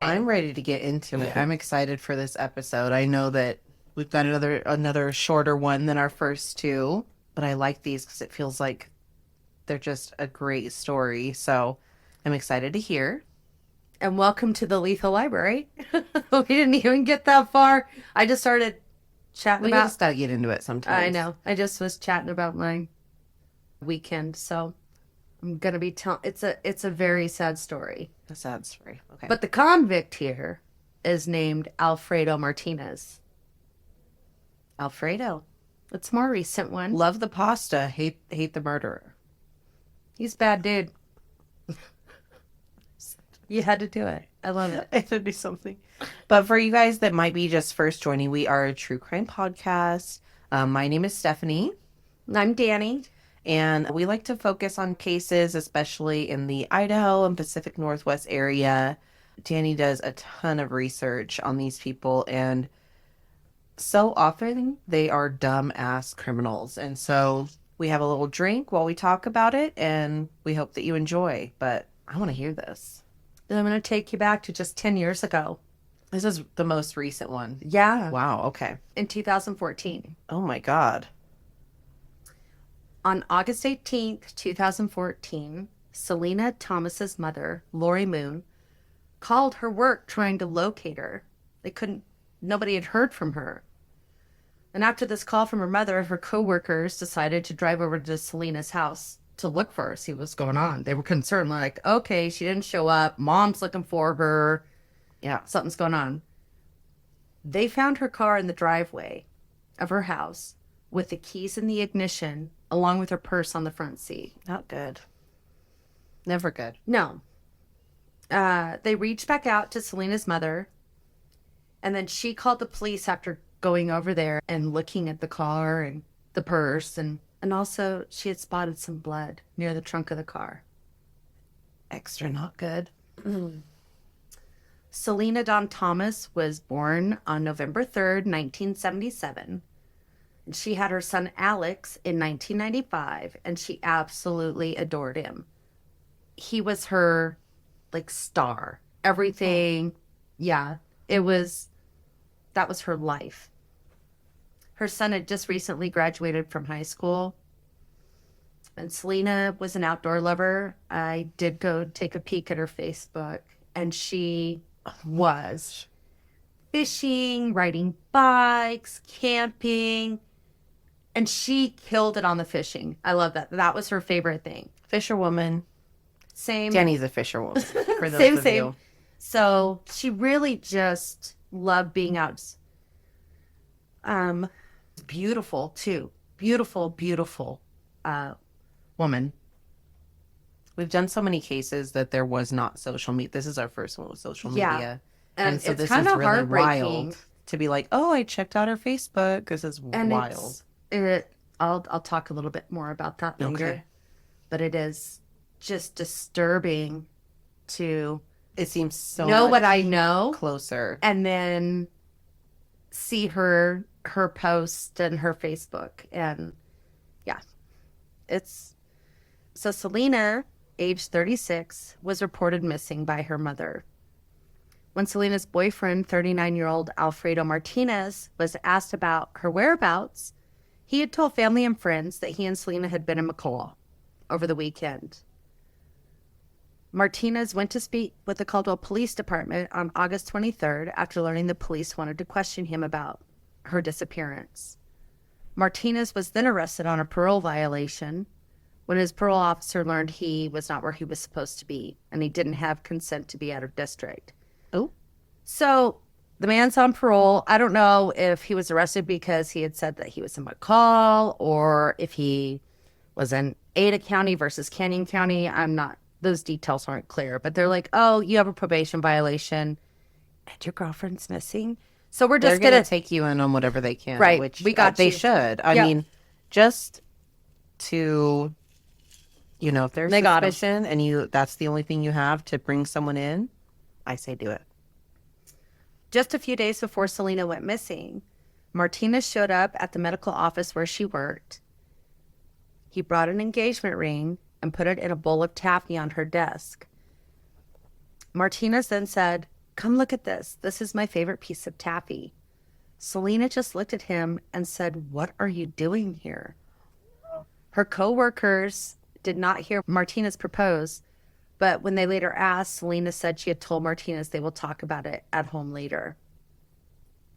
I'm ready to get into it. I'm excited for this episode. I know that we've got another shorter one than our first two, but I like these because it feels like they're just a great story. So I'm excited to hear. And welcome to the Lethal Library. We didn't even get that far. I just started chatting We about. just gotta get into it I sometimes. know. I just was chatting about my weekend, so I'm gonna be telling. It's a very sad story. A sad story. Okay. But the convict here is named Alfredo Martinez. Alfredo. It's a more recent one. Love the pasta, hate the murderer. He's a bad dude. You had to do it. I love it. I had to do something. But for you guys that might be just first joining, we are a true crime podcast. My name is Stephanie. I'm Dani. And we like to focus on cases, especially in the Idaho and Pacific Northwest area. Danny does a ton of research on these people, and so often they are dumb-ass criminals. And so we have a little drink while we talk about it, and we hope that you enjoy. But I want to hear this. Then I'm going to take you back to just 10 years ago. This is the most recent one. Yeah. Wow, okay. In 2014. Oh my God. On August 18th, 2014, Selena Thomas's mother, Lori Moon, called her work trying to locate her. Nobody had heard from her. And after this call from her mother, her coworkers decided to drive over to Selena's house to look for her, see what's going on. They were concerned, like, okay, she didn't show up. Mom's looking for her. Yeah. Something's going on. They found her car in the driveway of her house with the keys in the ignition, along with her purse on the front seat. Not good. Never good. No. They reached back out to Selena's mother, and then she called the police after going over there and looking at the car and the purse, and also she had spotted some blood near the trunk of the car. Extra not good. Selena Dawn Thomas was born on November 3rd, 1977. And she had her son Alex in 1995, and she absolutely adored him. He was her, like, star. Everything. Yeah, that was her life. Her son had just recently graduated from high school. And Selena was an outdoor lover. I did go take a peek at her Facebook, and she was fishing, riding bikes, camping, and she killed it on the fishing. I love that. That was her favorite thing. Fisherwoman. Same. Danny's a fisherwoman. For those Same, of same. you. So she really just loved being out. Beautiful too. Beautiful, beautiful woman. We've done so many cases that there was not social media. This is our first one with social Yeah. media. And so it's this kind is of really heartbreaking. wild to be like, oh, I checked out her Facebook. This is And wild. I'll talk a little bit more about that later. Okay. But it is just disturbing to It seems so know much what I know closer. and then see her post and her Facebook. And yeah, so Selena, age 36, was reported missing by her mother. When Selena's boyfriend, 39-year-old Alfredo Martinez, was asked about her whereabouts, he had told family and friends that he and Selena had been in McCall over the weekend. Martinez went to speak with the Caldwell Police Department on August 23rd after learning the police wanted to question him about her disappearance. Martinez was then arrested on a parole violation when his parole officer learned he was not where he was supposed to be and he didn't have consent to be out of district. Oh. So the man's on parole. I don't know if he was arrested because he had said that he was in McCall or if he was in Ada County versus Canyon County. Those details aren't clear, but they're like, oh, you have a probation violation and your girlfriend's missing. So we're just They're going to take you in on whatever they can. Right. Which We got they you. should. I Yep. mean, just to, if there's They got 'em. suspicion and that's the only thing you have to bring someone in, I say do it. Just a few days before Selena went missing, Martinez showed up at the medical office where she worked. He brought an engagement ring and put it in a bowl of taffy on her desk. Martinez then said, come look at this. This is my favorite piece of taffy. Selena just looked at him and said, what are you doing here? Her coworkers did not hear Martinez propose, but when they later asked, Selena said she had told Martinez they will talk about it at home later.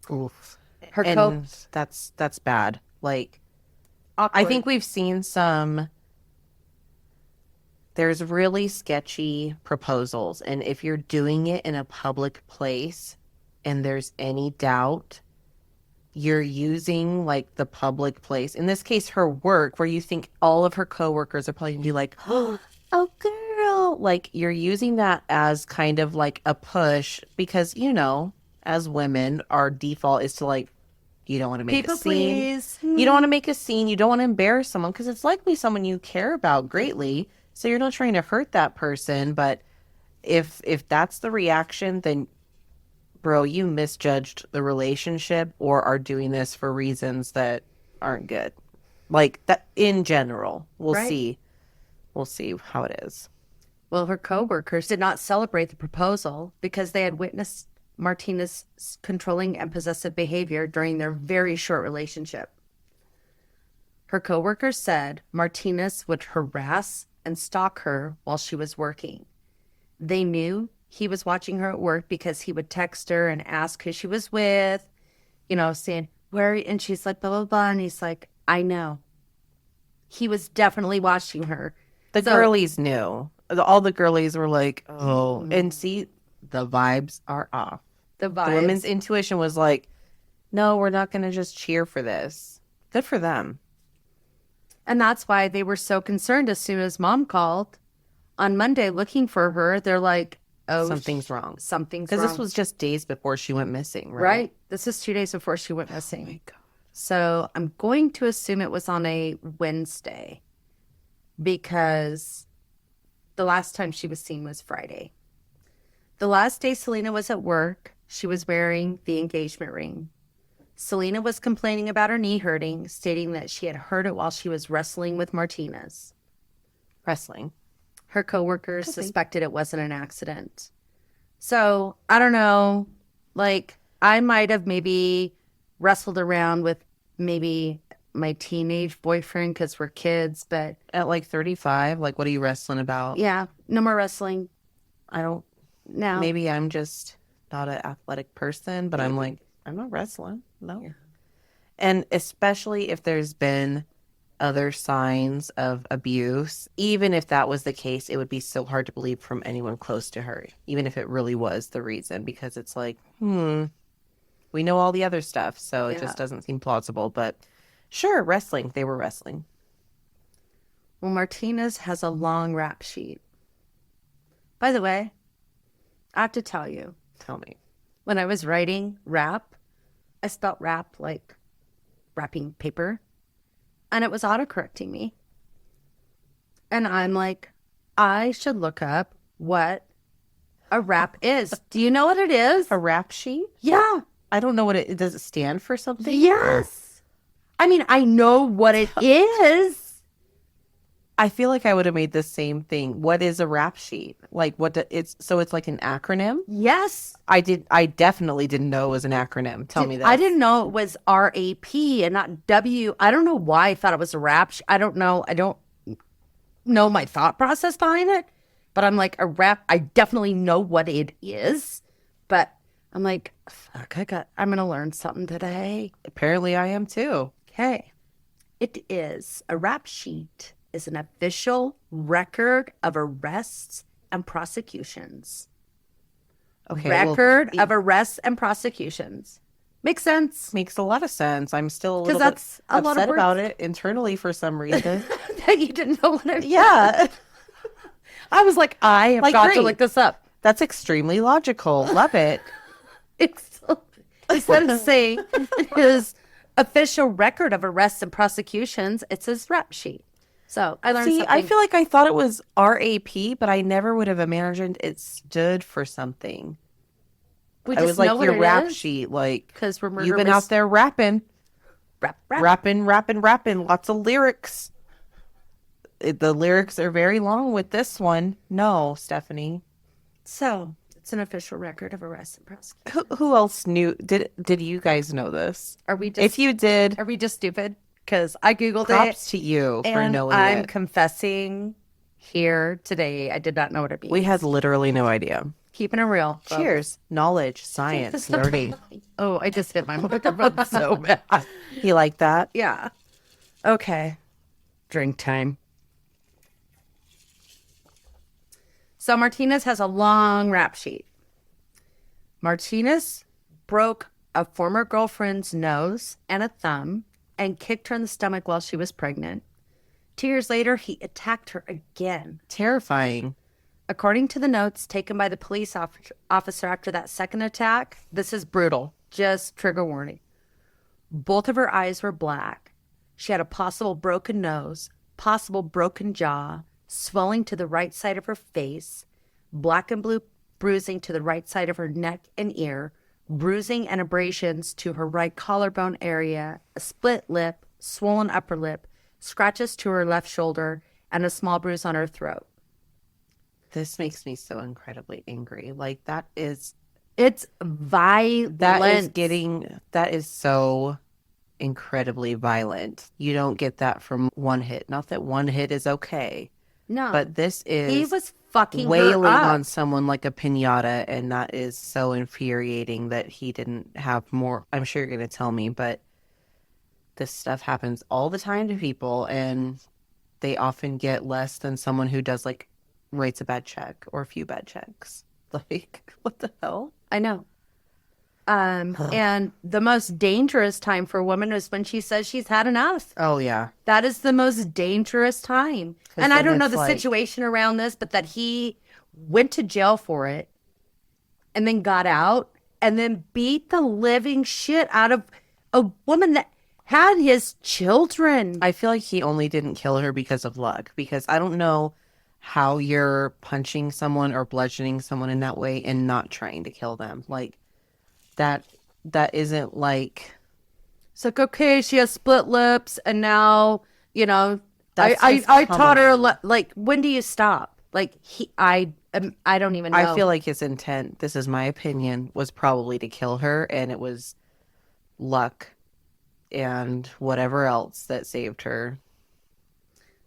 Oof. Her And that's bad. Like, I awkward. think we've seen some, there's really sketchy proposals. And if you're doing it in a public place and there's any doubt, you're using like the public place, in this case, her work, where you think all of her coworkers are probably gonna be like, oh, girl. Like, you're using that as kind of like a push because, as women, our default is to like, you don't want to make a People scene. please. You don't want to make a scene. You don't want to embarrass someone because it's likely someone you care about greatly. So you're not trying to hurt that person. But if that's the reaction, then bro, you misjudged the relationship or are doing this for reasons that aren't good. Like that in general. We'll Right. see. We'll see how it is. Well, her coworkers did not celebrate the proposal because they had witnessed Martinez's controlling and possessive behavior during their very short relationship. Her coworkers said Martinez would harass and stalk her while she was working. They knew he was watching her at work because he would text her and ask who she was with, saying, where, and she's like, blah, blah, blah. And he's like, I know. He was definitely watching her. The So- girlies knew. All the girlies were like, oh, and see, the vibes are off. The The vibes. women's intuition was like, no, we're not going to just cheer for this. Good for them. And that's why they were so concerned as soon as mom called on Monday looking for her. They're like, oh, Something's wrong. Something's Because wrong. this was just days before she went missing, right? right. This is 2 days before she went missing. Oh my God. So I'm going to assume it was on a Wednesday because the last time she was seen was Friday. The last day Selena was at work, she was wearing the engagement ring. Selena was complaining about her knee hurting, stating that she had hurt it while she was wrestling with Martinez. Wrestling. Her coworkers Could be. suspected it wasn't an accident. So I don't know. Like, I might have maybe wrestled around with maybe my teenage boyfriend because we're kids, but At like 35, like, what are you wrestling about? yeah, no more wrestling I don't, now. maybe I'm just not an athletic person, but I'm like, I'm not wrestling. No. Yeah. And especially if there's been other signs of abuse, even if that was the case, it would be so hard to believe from anyone close to her, even if it really was the reason, because it's like, we know all the other stuff, so it Yeah. just doesn't seem plausible. But sure, wrestling. They were wrestling. Well, Martinez has a long rap sheet. By the way, I have to tell you, Tell me. when I was writing rap, I spelt rap like wrapping paper, and it was autocorrecting me. And I'm like, I should look up what a rap is. Do you know what it is? A rap sheet? Yeah. I don't know what it does. It stand for something? Yes. I mean, I know what it is. I feel like I would have made the same thing. What is a rap sheet? Like, it's like an acronym? Yes. I definitely didn't know it was an acronym. Tell me that. I didn't know it was RAP and not W. I don't know why I thought it was a rap. I don't know. I don't know my thought process behind it. But I'm like, a rap, I definitely know what it is. But I'm like, fuck, I'm going to learn something today. Apparently I am too. Okay. It is a rap sheet is an official record of arrests and prosecutions. Okay. well, Record of arrests and prosecutions. Makes sense. makes a lot of sense. I'm still a 'Cause little that's bit a lot of upset about words. it internally for some reason. That you didn't know what I Yeah. I was like, I have Like, got to great. look this up. That's extremely logical. Love it. Instead of saying his official record of arrests and prosecutions, it says rap sheet. So I learned See, something. I feel like I thought it was RAP, but I never would have imagined it stood for something. we I just was like, know what your it rap is sheet, like, 'cause we're you've been murderers. out there rapping, Rap. rapping, lots of lyrics. The lyrics are very long with this one. No, Stephanie. So It's an official record of arrest and prosecution. Who else knew? Did you guys know this? Are we just If you did, are we just stupid? Because I googled it props to you for and knowing I'm it. confessing here today. I did not know what it means. We had literally no idea. Keeping it real. folks. Cheers. Knowledge, science, nerdy. Oh, I just hit my microphone so bad. You like that? Yeah. Okay. Drink time. So Martinez has a long rap sheet. Martinez broke a former girlfriend's nose and a thumb and kicked her in the stomach while she was pregnant. 2 years later, he attacked her again. Terrifying. According to the notes taken by the police officer after that second attack, this is brutal. Just trigger warning. Both of her eyes were black. She had a possible broken nose, possible broken jaw, swelling to the right side of her face, black and blue bruising to the right side of her neck and ear, bruising and abrasions to her right collarbone area, a split lip, swollen upper lip, scratches to her left shoulder, and a small bruise on her throat. This makes me so incredibly angry. Like It's violent. that is so incredibly violent. You don't get that from one hit. Not that one hit is okay, No. but this He is was fucking wailing her up. on someone like a piñata, and that is so infuriating that he didn't have more. I'm sure you're going to tell me, but this stuff happens all the time to people, and they often get less than someone who does like writes a bad check or a few bad checks. Like, what the hell? I know. And the most dangerous time for a woman is when she says she's had enough. Oh yeah. That is the most dangerous time. And I then don't know it's the like- situation around this, but that he went to jail for it and then got out and then beat the living shit out of a woman that had his children. I feel like he only didn't kill her because of luck, because I don't know how you're punching someone or bludgeoning someone in that way and not trying to kill them. Like that isn't like It's like, okay, she has split lips and now, That's I just taught her, common. like, when do you stop? Like, I don't even know. I feel like his intent, this is my opinion, was probably to kill her, and it was luck and whatever else that saved her.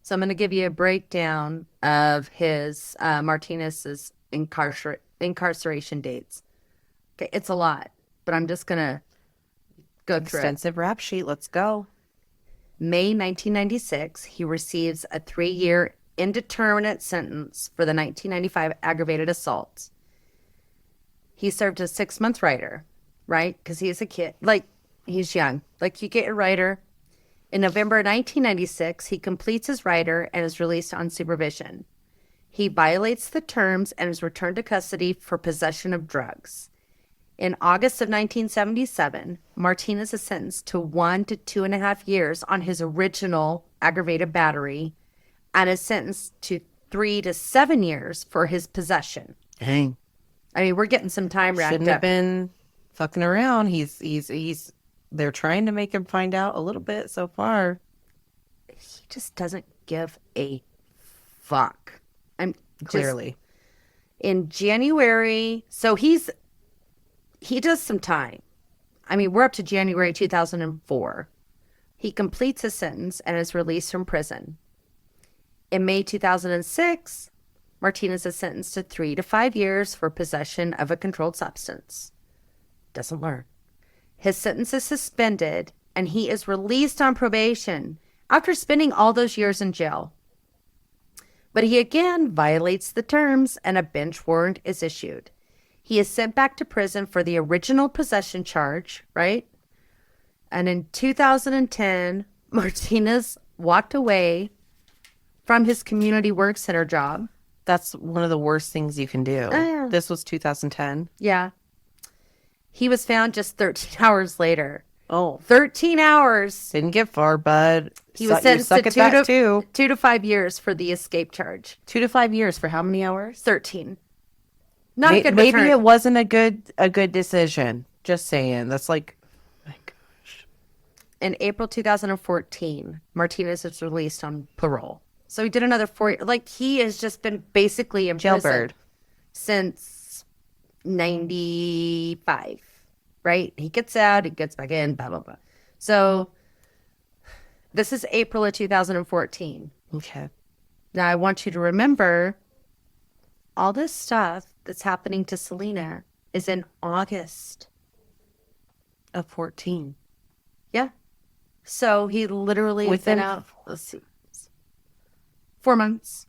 So I'm going to give you a breakdown of his Martinez's incarceration dates. Okay, it's a lot, but I'm just going to go through it. Extensive rap sheet. Let's go. May 1996, he receives a 3-year indeterminate sentence for the 1995 aggravated assault. He served a 6-month rider, right? Because he's a kid. Like, he's young. Like, you get a rider. In November 1996, he completes his rider and is released on supervision. He violates the terms and is returned to custody for possession of drugs. In August of 1977, Martinez is sentenced to 1 to 2.5 years on his original aggravated battery and is sentenced to 3 to 7 years for his possession. Dang. I mean, we're getting some time wrapped Shouldn't have up. been fucking around. He's they're trying to make him find out a little bit so far. He just doesn't give a fuck. I'm just- Clearly. in January, so he does some time. I mean, we're up to January 2004. He completes his sentence and is released from prison. In May 2006, Martinez is sentenced to 3 to 5 years for possession of a controlled substance. Doesn't learn. His sentence is suspended and he is released on probation after spending all those years in jail. But he again violates the terms and a bench warrant is issued. He is sent back to prison for the original possession charge, right? And in 2010, Martinez walked away from his community work center job. That's one of the worst things you can do. Yeah. This was 2010. Yeah. He was found just 13 hours later. Oh, 13 hours. didn't get far, bud. He was You sentenced suck to at that too. 2 to 5 years for the escape charge. 2 to 5 years for how many hours? 13. Not a good Maybe return. it wasn't a good decision. Just saying. That's like, my gosh. In April 2014, Martinez is released on parole. So he did another 4 years. Like, he has just been basically in prison Jailbird. since 95, right? He gets out, he gets back in, blah, blah, blah. So this is April of 2014. Okay. Now I want you to remember all this stuff that's happening to Selena is in August. Of 14. Yeah. So he literally has been Within, out, let's see, 4 months.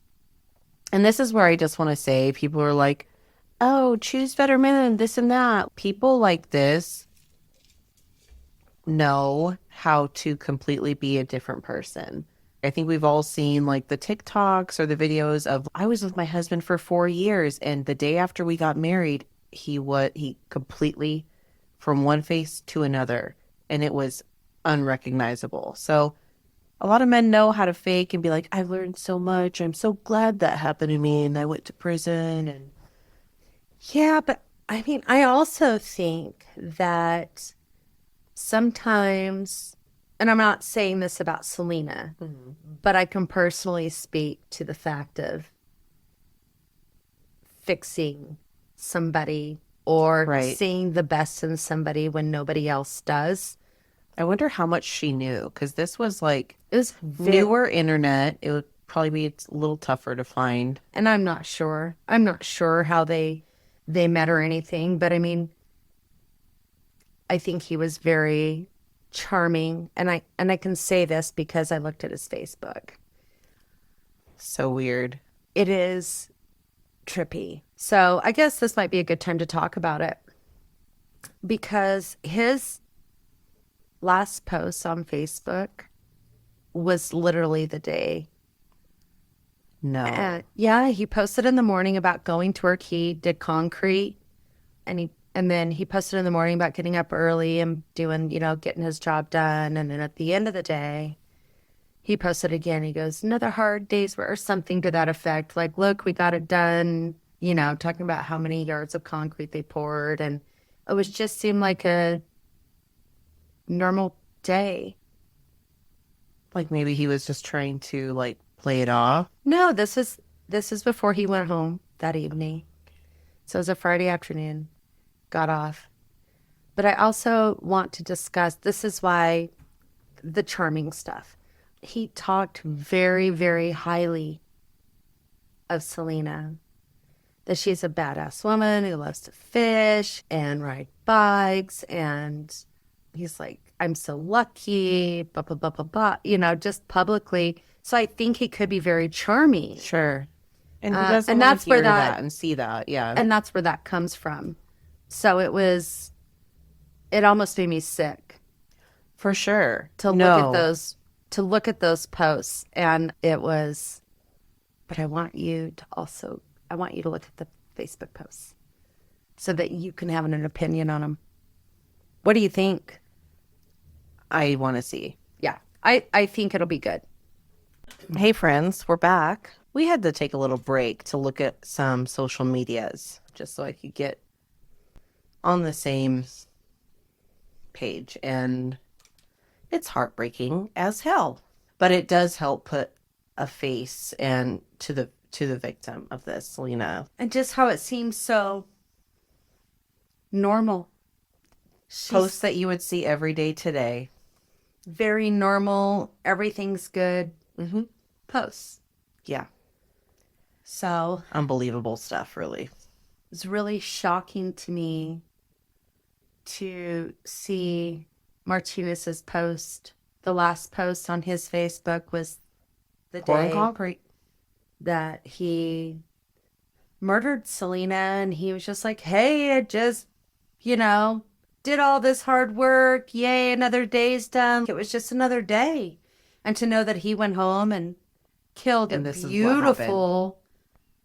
and this is where I just want to say people are like, oh, choose better men, this and that. People like this know how to completely be a different person. I think we've all seen like the TikToks or the videos of I was with my husband for 4 years and the day after we got married, he completely from one face to another and it was unrecognizable. So a lot of men know how to fake and be like, I've learned so much. I'm so glad that happened to me and I went to prison and Yeah, but I mean, I also think that sometimes, and I'm not saying this about Selena, but I can personally speak to the fact of fixing somebody or right. seeing the best in somebody when nobody else does. I wonder how much she knew because this was like It was newer internet. It would probably be a little tougher to find. and I'm not sure. I'm not sure how they met or anything, but I mean, I think he was very charming, and I can say this because I looked at his Facebook. So weird. It is trippy. So I guess this might be a good time to talk about it because his last post on Facebook was literally the day. No. Yeah, he posted in the morning about going to work. He did concrete, and then he posted in the morning about getting up early and doing, getting his job done. And then at the end of the day, he posted again. He goes, another hard day's work or something to that effect. Like, look, we got it done, talking about how many yards of concrete they poured. And it was just seemed like a normal day. Like maybe he was just trying to like play it off. No, this is before he went home that evening. So it was a Friday afternoon, got off. But I also want to discuss, this is why the charming stuff. He talked very, very highly of Selena, that she's a badass woman who loves to fish and ride bikes. And he's like, I'm so lucky, blah, blah, blah, blah, blah, just publicly. So I think he could be very charming. Sure. And who doesn't And want that's to where hear that, that and see that? Yeah. and that's where that comes from. So it almost made me sick For sure. to look at those posts. And it was, but I want you to look at the Facebook posts so that you can have an opinion on them. What do you think? I want to see. Yeah, I think it'll be good. Hey, friends, we're back. We had to take a little break to look at some social medias just so I could get on the same page. And it's heartbreaking as hell, but it does help put a face and to the victim of this, Selena. And just how it seems so normal. Posts that you would see every day today. Very normal, everything's good Mm-hmm. posts. Yeah. So Unbelievable stuff, really. it's really shocking to me to see Martinez's post. The last post on his Facebook was the Pouring day concrete. that he murdered Selena, and he was just like, hey, I just, did all this hard work. Yay, another day's done. It was just another day. And to know that he went home and killed And a this is what happened. beautiful,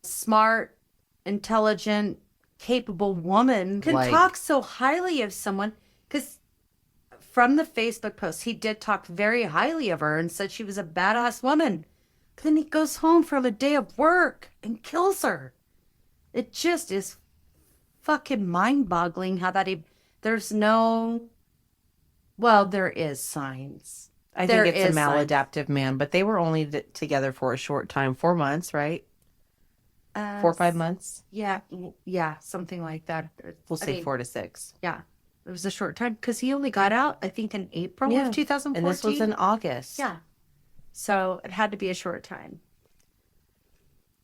smart, intelligent, capable woman can Like- talk so highly of someone. Because from the Facebook post, he did talk very highly of her and said she was a badass woman. But then he goes home from a day of work and kills her. It just is fucking mind-boggling how there's no, well, there is signs. I There think it's a is signs. maladaptive man, but they were only together for a short time, 4 months, right? 4 or 5 months. Yeah, yeah, something like that. We'll I say mean, 4 to 6. yeah, it was a short time because he only got out, I think, in April of Yeah. And this was 2014. in August. Yeah, so it had to be a short time.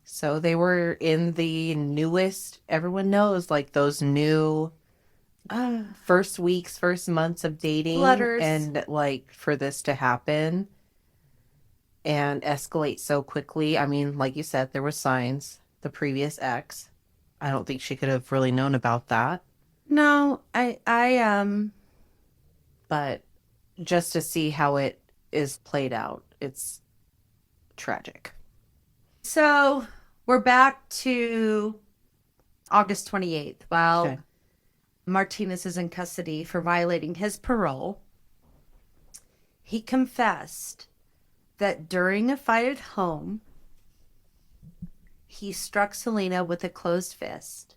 So they were in the newest, everyone knows, like those new first weeks, first months of dating. Flutters. And like for this to happen and escalate so quickly. I mean, like you said, there were signs. The previous ex, I don't think she could have really known about that. No, But just to see how it is played out, it's tragic. so we're back to August 28th. While Okay. Martinez is in custody for violating his parole, he confessed that during a fight at home, he struck Selena with a closed fist.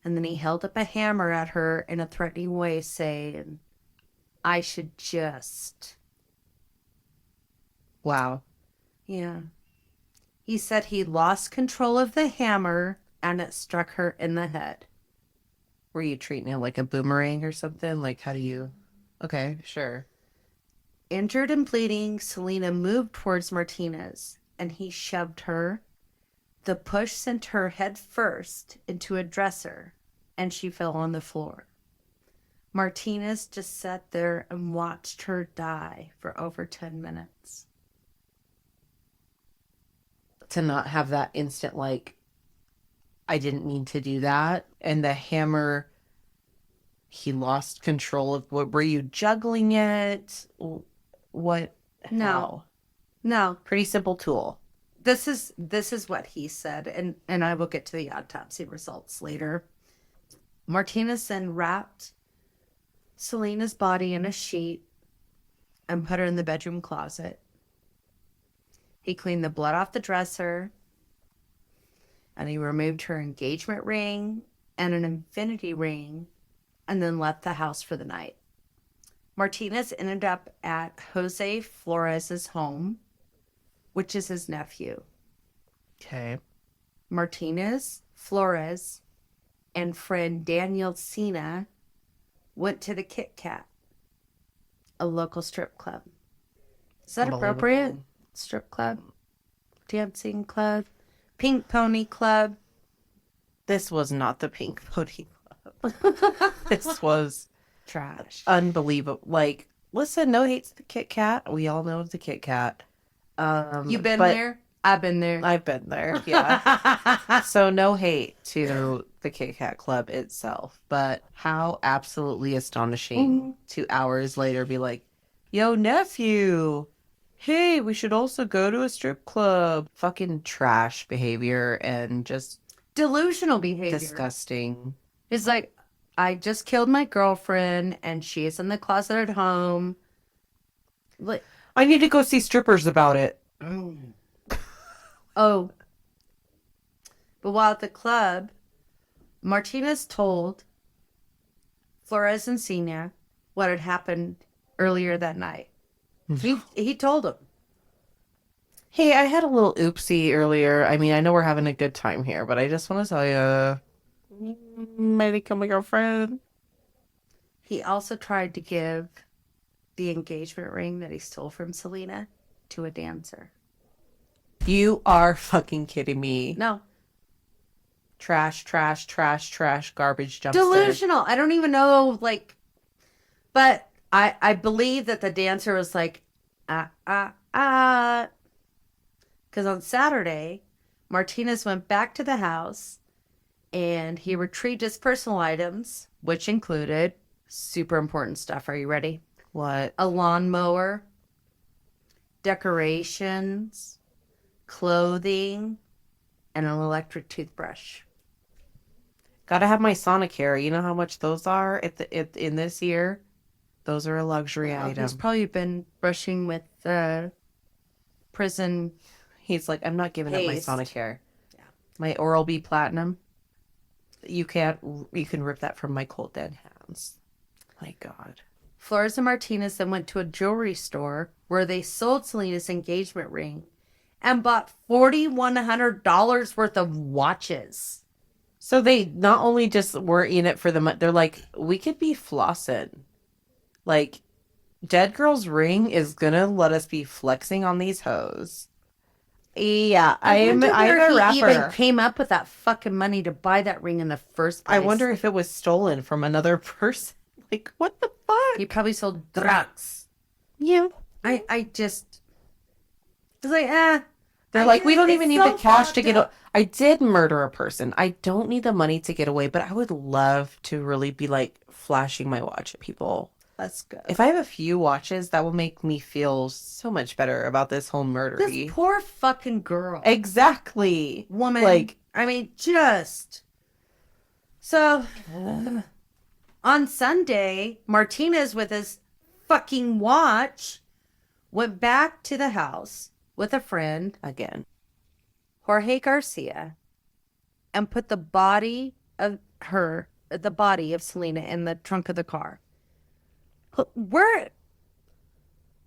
And then he held up a hammer at her in a threatening way, saying, I should just. Wow. Yeah. He said he lost control of the hammer and it struck her in the head. Were you treating it like a boomerang or something? Like, how do you? Okay, sure. Injured and bleeding, Selena moved towards Martinez and he shoved her. The push sent her head first into a dresser and she fell on the floor. Martinez just sat there and watched her die for over 10 minutes. To not have that instant, like, I didn't mean to do that. And the hammer, he lost control of what, were you juggling it? What? No. How? No, Pretty simple tool. this is what he said, and I will get to the autopsy results later. Martinez then wrapped Selena's body in a sheet and put her in the bedroom closet. He cleaned the blood off the dresser and he removed her engagement ring and an infinity ring and then left the house for the night. Martinez ended up at Jose Flores's home, which is his nephew. Okay. Martinez, Flores, and friend Daniel Cena went to the Kit Kat, a local strip club. Is that appropriate? Unbelievable. Strip club, dancing club, pink pony club. This was not the Pink Pony Club. This was Trash. unbelievable. Like, listen, no hate to the Kit Kat. We all know the Kit Kat. You been but there? I've been there. I've been there, yeah. So no hate to the Kit Kat Club itself, but how absolutely astonishing 2 hours later be like, yo, nephew, hey, we should also go to a strip club. Fucking trash behavior and just Delusional behavior. disgusting. It's like, I just killed my girlfriend and she is in the closet at home. Like, I need to go see strippers about it. oh. But while at the club, Martinez told Flores and Cena what had happened earlier that night. He told them. Hey, I had a little oopsie earlier. I mean, I know we're having a good time here, but I just want to tell you, maybe kill my girlfriend. He also tried to give the engagement ring that he stole from Selena to a dancer. You are fucking kidding me. No. Trash, trash, trash, trash, garbage dumpster. Delusional. I don't even know, like, but I believe that the dancer was like, Because on Saturday, Martinez went back to the house and he retrieved his personal items, which included super important stuff. Are you ready? What? A lawnmower, decorations, clothing, and an electric toothbrush. Gotta have my Sonicare. You know how much those are in this year? Those are a luxury item. He's probably been brushing with prison. He's like, I'm not giving up my Paste. Sonicare. Yeah. My Oral-B Platinum. You can rip that from my cold dead hands. My God. Flores and Martinez then went to a jewelry store where they sold Selena's engagement ring and bought $4,100 worth of watches. So they not only just were in it for the money, they're like, we could be flossing. Like, Dead Girl's Ring is gonna let us be flexing on these hoes. Yeah, I'm wonder a where he even rapper. came up with that fucking money to buy that ring in the first place. I wonder if it was stolen from another person. Like, what the fuck? He probably sold drugs. Yeah. I just was like, They're like, we don't even need the cash to get. I did murder a person. I don't need the money to get away, but I would love to really be like flashing my watch at people. Let's go. If I have a few watches, that will make me feel so much better about this whole murdery. This poor fucking girl. Exactly. Woman. Like, I mean, just. So, on Sunday, Martinez, with his fucking watch, went back to the house with a friend, again. Jorge Garcia, and put the body of Selena in the trunk of the car. Where?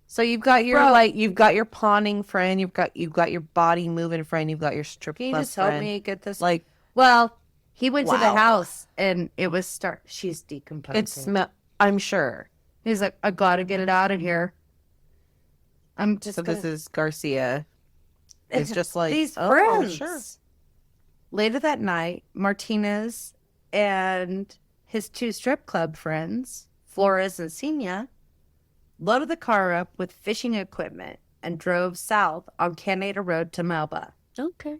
So you've got your Bro. you've got your pawning friend, you've got your body moving friend, you've got your strip Can you club just help friend. me get this? Like, well, he went to the Wow. house and it was she's decomposing. I'm sure. He's like, I gotta get it out of here. I'm just So this is Garcia. It's just like, these oh, friends. sure. Later that night, Martinez and his two strip club friends, Flores and Sina, loaded the car up with fishing equipment and drove south on Canada Road to Melba. Okay.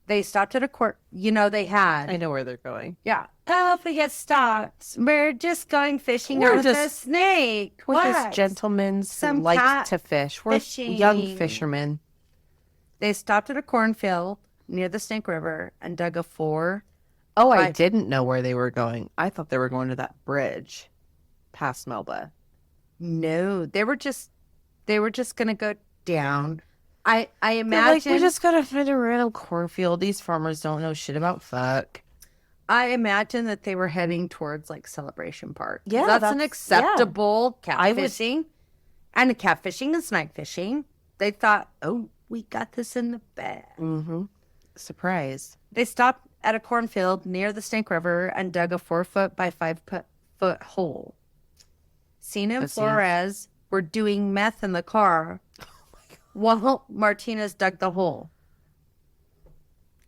They stopped at a court. You know, they had. I know where they're going. Yeah. Oh, if we get stopped, we're just going fishing We're with a just- snake. We're What? just gentlemen Some who like cat to fish. We're fishing. young fishermen. They stopped at a cornfield near the Snake River and dug a Oh, I Right. didn't know where they were going. I thought they were going to that bridge past Melba. No, they were just gonna go down. I They're imagine like, we just gotta find a random cornfield. These farmers don't know shit about fuck. I imagine that they were heading towards like Celebration Park. Yeah, that's an that's- acceptable I would- catfishing. And catfishing and snipe fishing. They thought, oh, we got this in the bag. Mm-hmm. Surprise. They stopped at a cornfield near the Snake River and dug a 4-foot by 5-foot hole. Sina and That's it. Flores were doing meth in the car while Martinez dug the hole.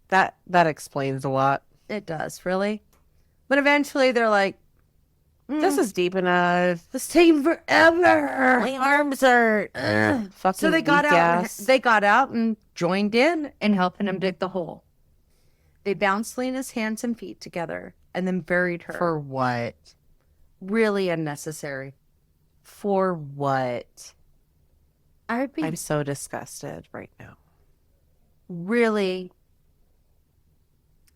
That explains a lot. It does, really. But eventually they're like, This is deep enough. this taking forever. My arms hurt. Fucking So they got weak out. ass. They got out and joined in helping him dig the hole. They bound Selena's hands and feet together and then buried her. For what? Really unnecessary. For what? I'd be I'm so disgusted right now. really.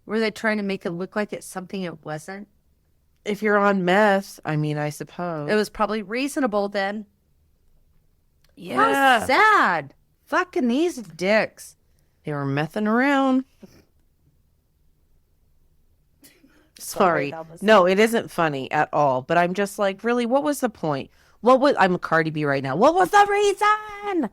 Were they trying to make it look like it's something it wasn't? If you're on meth, I mean, I suppose. It was probably reasonable then. Yeah. How sad. Fucking these dicks. They were messing around. Sorry. that was- No, it isn't funny at all. But I'm just like, really, what was the point? I'm a Cardi B right now. What was the reason?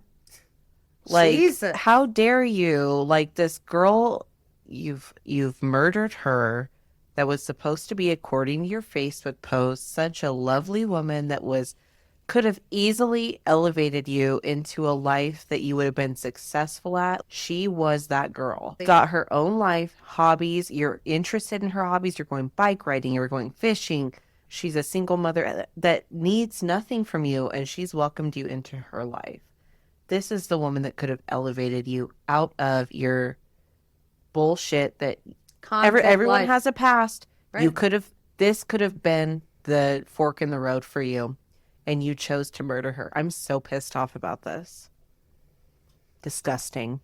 Like, Jesus. how dare you? Like, this girl, you've murdered her. That was supposed to be, according to your Facebook post, such a lovely woman that could have easily elevated you into a life that you would have been successful at. She was that girl. Got her own life, hobbies. You're interested in her hobbies. You're going bike riding. You're going fishing. She's a single mother that needs nothing from you, and she's welcomed you into her life. This is the woman that could have elevated you out of your bullshit that everyone life. has a past. Right. This could have been the fork in the road for you, and you chose to murder her. I'm so pissed off about this. Disgusting.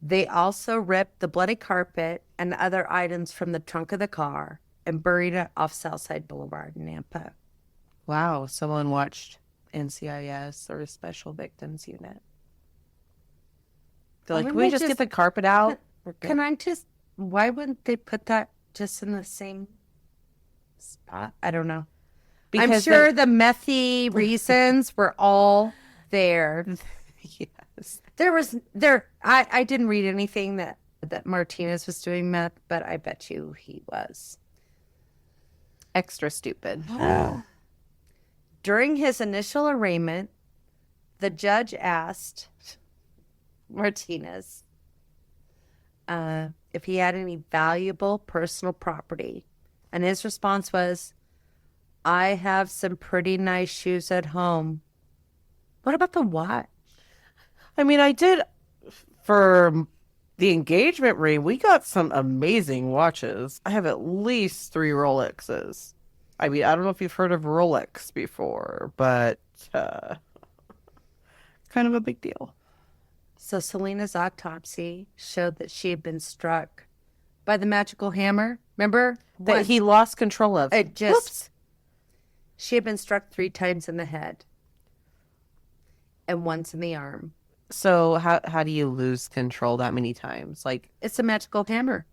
They also ripped the bloody carpet and other items from the trunk of the car and buried it off Southside Boulevard in Nampa. Wow, someone watched NCIS or a Special Victims Unit. They're like, Wouldn't can we they just just- get the carpet out? We're good." Can I just, why wouldn't they put that just in the same spot? I don't know. I'm Because sure the methy reasons were all there. yes. I didn't read anything that Martinez was doing meth, but I bet you he was. Extra stupid. During his initial arraignment, the judge asked Martinez if he had any valuable personal property. And his response was, I have some pretty nice shoes at home. What about the watch? I mean, I did for the engagement ring, we got some amazing watches. I have at least 3 Rolexes. I mean, I don't know if you've heard of Rolex before, but kind of a big deal. So Selena's autopsy showed that she had been struck by the magical hammer. Remember? That he lost control of. It just... Whoops. She had been struck 3 times in the head and once in the arm. So how do you lose control that many times? Like, it's a magical hammer.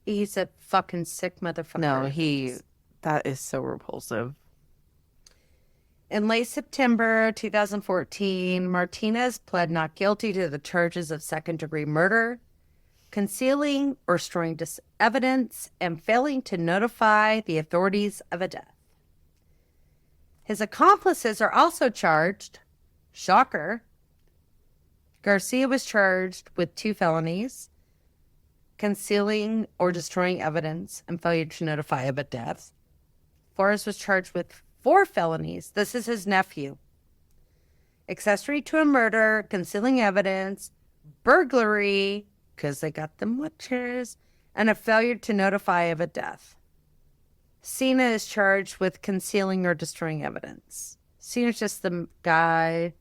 He's a fucking sick motherfucker. No, that is so repulsive. In late September 2014, Martinez pled not guilty to the charges of second-degree murder, concealing or destroying evidence, and failing to notify the authorities of a death. His accomplices are also charged. Shocker. Garcia was charged with 2 felonies, concealing or destroying evidence and failure to notify of a death. Flores was charged with 4 felonies. This is his nephew. Accessory to a murder, concealing evidence, burglary, because they got them watches, and a failure to notify of a death. Cena is charged with concealing or destroying evidence. Cena's just the guy,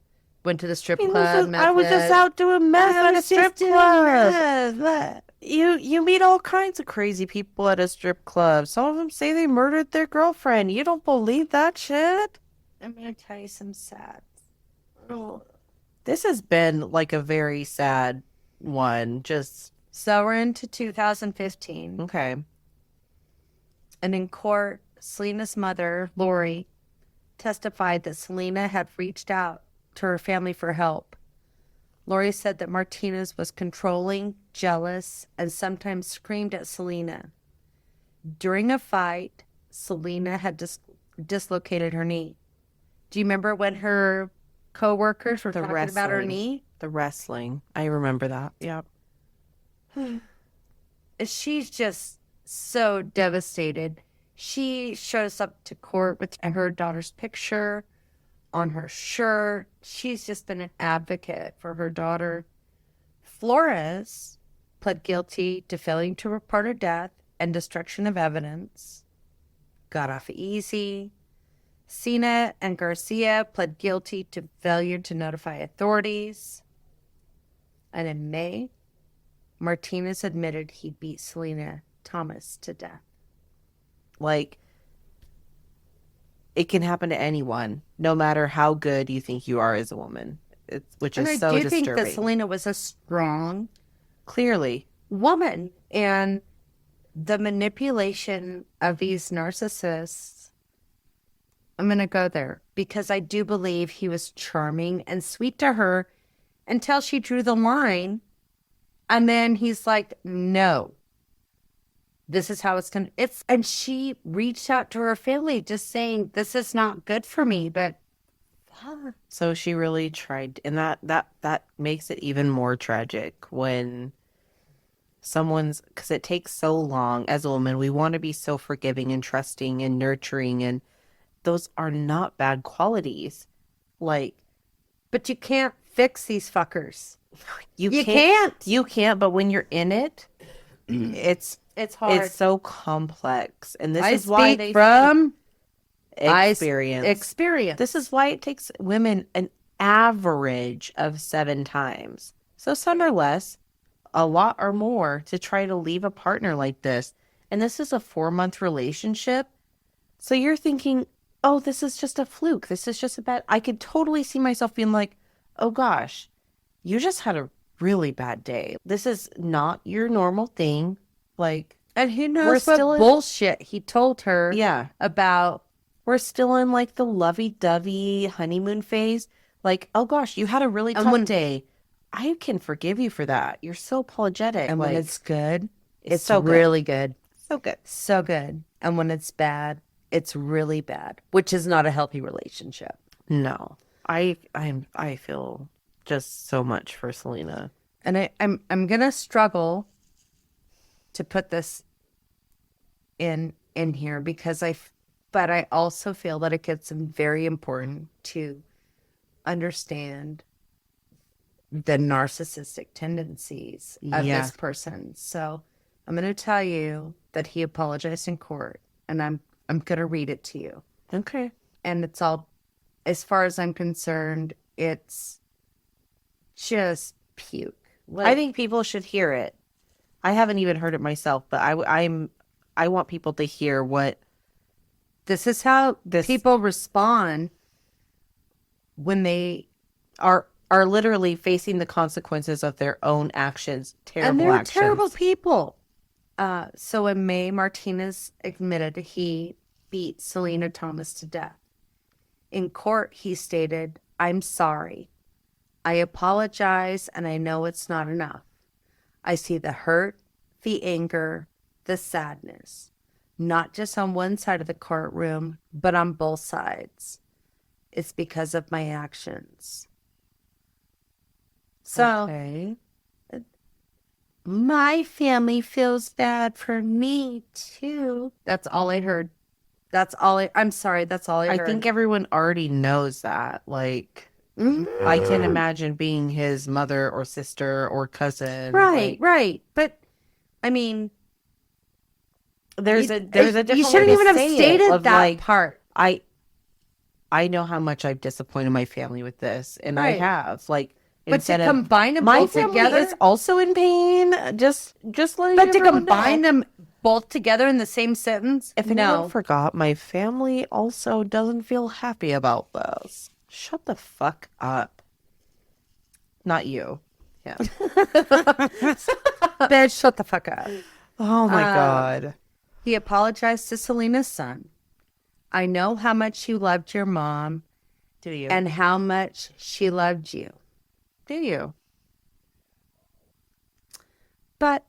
went to the strip club. I was just out doing meth at a strip club. You meet all kinds of crazy people at a strip club. Some of them say they murdered their girlfriend. You don't believe that shit? I'm going to tell you some sad. This has been like a very sad one. So we're into 2015. Okay. And in court, Selena's mother, Lori, testified that Selena had reached out to her family for help. Lori said that Martinez was controlling, jealous, and sometimes screamed at Selena. During a fight, Selena had dislocated her knee. Do you remember when her co-workers were talking about her knee? The wrestling. I remember that. Yep. She's just so devastated. She shows up to court with her daughter's picture on her shirt. She's just been an advocate for her daughter. Flores pled guilty to failing to report her death and destruction of evidence. Got off easy. Cena and Garcia pled guilty to failure to notify authorities. And in May, Martinez admitted he beat Selena Thomas to death. Like, it can happen to anyone, no matter how good you think you are as a woman, which is so disturbing. I do think that Selena was a strong, clearly, woman. And the manipulation of these narcissists, I'm going to go there, because I do believe he was charming and sweet to her until she drew the line. And then he's like, no, this is how it's going to, and she reached out to her family just saying, this is not good for me, but. So she really tried, and that makes it even more tragic when because it takes so long as a woman, we want to be so forgiving and trusting and nurturing, and those are not bad qualities. Like, but you can't fix these fuckers. You can't. You can't, but when you're in it, it's hard. It's so complex. And this is why they from experience. This is why it takes women an average of 7 times. So some are less, a lot or more, to try to leave a partner like this. And this is a 4-month relationship. So you're thinking, oh, this is just a fluke. This is just a bad. I could totally see myself being like, oh gosh, you just had a really bad day. This is not your normal thing. Like, and who knows what bullshit he told her about. We're still in like the lovey-dovey honeymoon phase. Like, oh gosh, you had a really tough day. I can forgive you for that. You're so apologetic. And when Like, it's good, it's it's so good. really good. So good. So good. And when it's bad, it's really bad, which is not a healthy relationship. No. I feel just so much for Selena. And I'm gonna struggle to put this in here because but I also feel that it gets very important to understand the narcissistic tendencies of Yeah. this person. So I'm going to tell you that he apologized in court, and I'm going to read it to you. Okay. And it's all, as far as I'm concerned, it's just puke. I think people should hear it. I haven't even heard it myself, but I want people to hear what This is how this people respond when they are literally facing the consequences of their own actions, terrible and they're actions. terrible people. So in May, Martinez admitted he beat Selena Thomas to death. In court, he stated, "I'm sorry. I apologize, and I know it's not enough. I see the hurt, the anger, the sadness, not just on one side of the courtroom, but on both sides. It's because of my actions." So Okay. my family feels bad for me too. That's all I heard. I'm sorry, that's all I I heard. think everyone already knows that. Like, Mhm. I can imagine being his mother or sister or cousin. Right, Like, right. But I mean, there's a you different way shouldn't to even have say it stated of that like, part. I know how much I've disappointed my family with this, and I Right. have. Like, But to instead of combine them my both family together, is also in pain. Just letting but to everyone combine know. them both together in the same sentence, If anyone no. forgot, my family also doesn't feel happy about this. Shut the fuck up. Not you. Yeah. Bitch, shut the fuck up. Oh my Um, God. He apologized to Selena's son. "I know how much you loved your mom Do you? and how much she loved you. Do you? But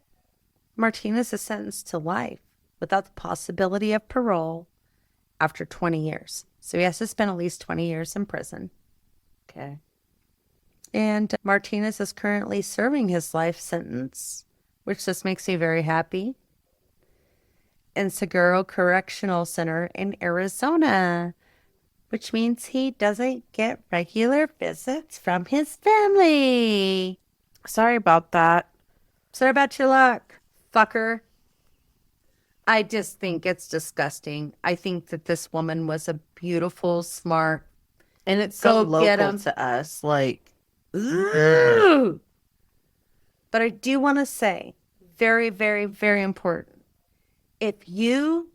Martinez is sentenced to life without the possibility of parole after 20 years. So he has to spend at least 20 years in prison. Okay. And Martinez is currently serving his life sentence, which just makes me very happy, in Seguro Correctional Center in Arizona, which means he doesn't get regular visits from his family. Sorry about that. Sorry about your luck, fucker. I just think it's disgusting. I think that this woman was a beautiful, smart, And it's so go get local 'em. to us. Like, Ooh. But I do want to say, very, very, very important. If you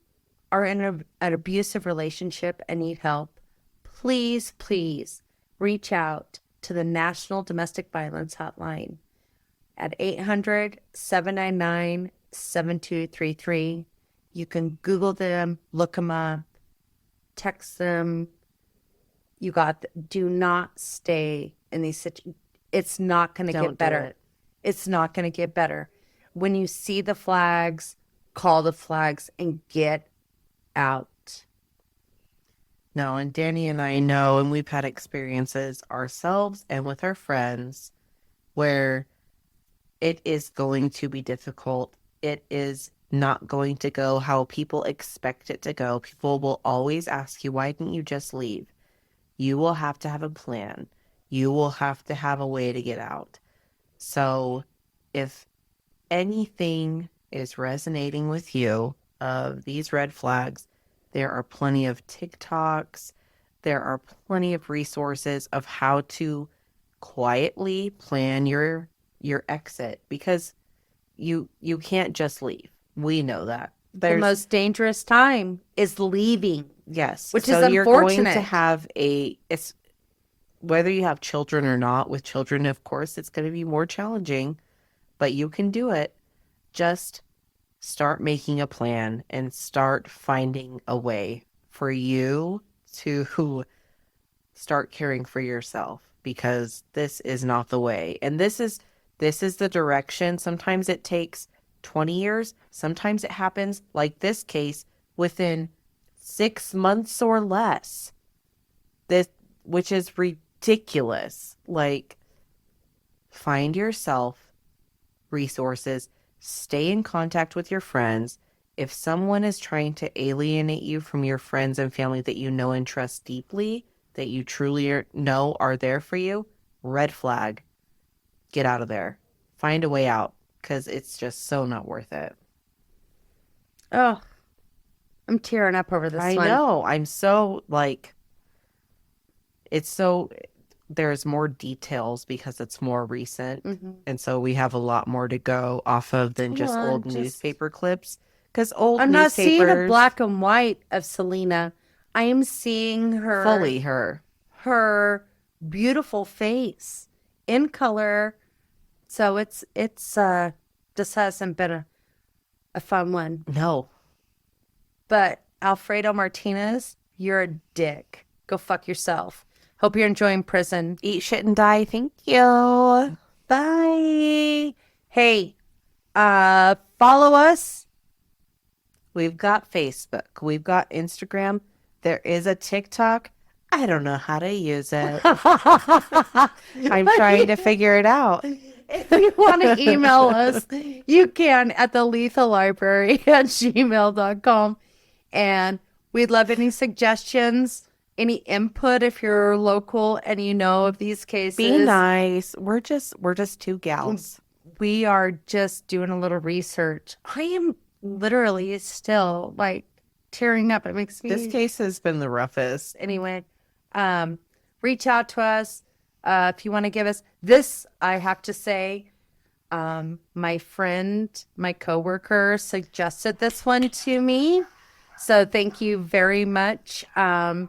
are in an abusive relationship and need help, please, please reach out to the National Domestic Violence Hotline at 800-799-7233. You can Google them, look them up, text them. Do not stay in these situations. It's not going to Don't get do better. it. It's not going to get better. When you see the flags, call the flags and get out. no, and Danny and I know, and we've had experiences ourselves and with our friends where it is going to be difficult. It is not going to go how people expect it to go. People will always ask you, why didn't you just leave? You will have to have a plan. You will have to have a way to get out. So if anything is resonating with you of these red flags, there are plenty of TikToks, there are plenty of resources of how to quietly plan your exit because you can't just leave. We know that. The most dangerous time is leaving. Yes. Which so is you're going to unfortunate. have it's whether you have children or not. With children, of course, it's going to be more challenging, but you can do it. Just start making a plan and start finding a way for you to start caring for yourself. because this is not the way. And this is the direction. Sometimes it takes 20 years. Sometimes it happens like this case within 6 months or less. This, which is ridiculous. Like, find yourself resources, stay in contact with your friends. If someone is trying to alienate you from your friends and family that you know and trust deeply, that you truly know are there for you, red flag. Get out of there. Find a way out because it's just so not worth it. Oh, I'm tearing up over this I one. know. I'm so like, it's so, there's more details because it's more recent. And so we have a lot more to go off of than just old newspaper clips. Because old I'm not seeing a newspapers, black and white of Selena. I am seeing fully her. her beautiful face in color. So it's this hasn't been a fun one. No. But Alfredo Martinez, you're a dick. Go fuck yourself. Hope you're enjoying prison. Eat shit and die. Thank you. Bye. Hey, follow us. We've got Facebook. We've got Instagram. There is a TikTok. I don't know how to use it. I'm trying to figure it out. If you want to email us, you can at the lethallibrary@gmail.com. And we'd love any suggestions, any input if you're local and you know of these cases. Be nice. We're just two gals. We are just doing a little research. I am literally still like tearing up. It makes me. This case has been the roughest. Anyway, reach out to us if you want to give us this. I have to say, my friend, my coworker suggested this one to me, so thank you very much. I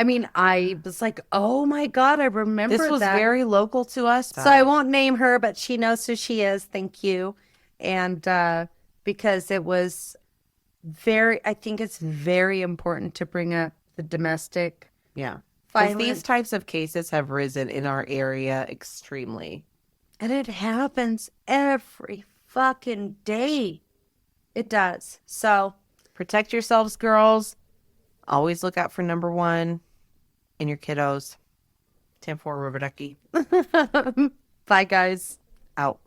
mean, I was like, oh my God, I remember This was that. very local to us. So I won't name her, but she knows who she is. Thank you. And because it was I think it's very important to bring up the domestic. Yeah. Because Violence. these types of cases have risen in our area extremely. And it happens every fucking day. It does. So Protect yourselves, girls. Always look out for number one in your kiddos. 10-4 Rubber Ducky. bye, guys. Out.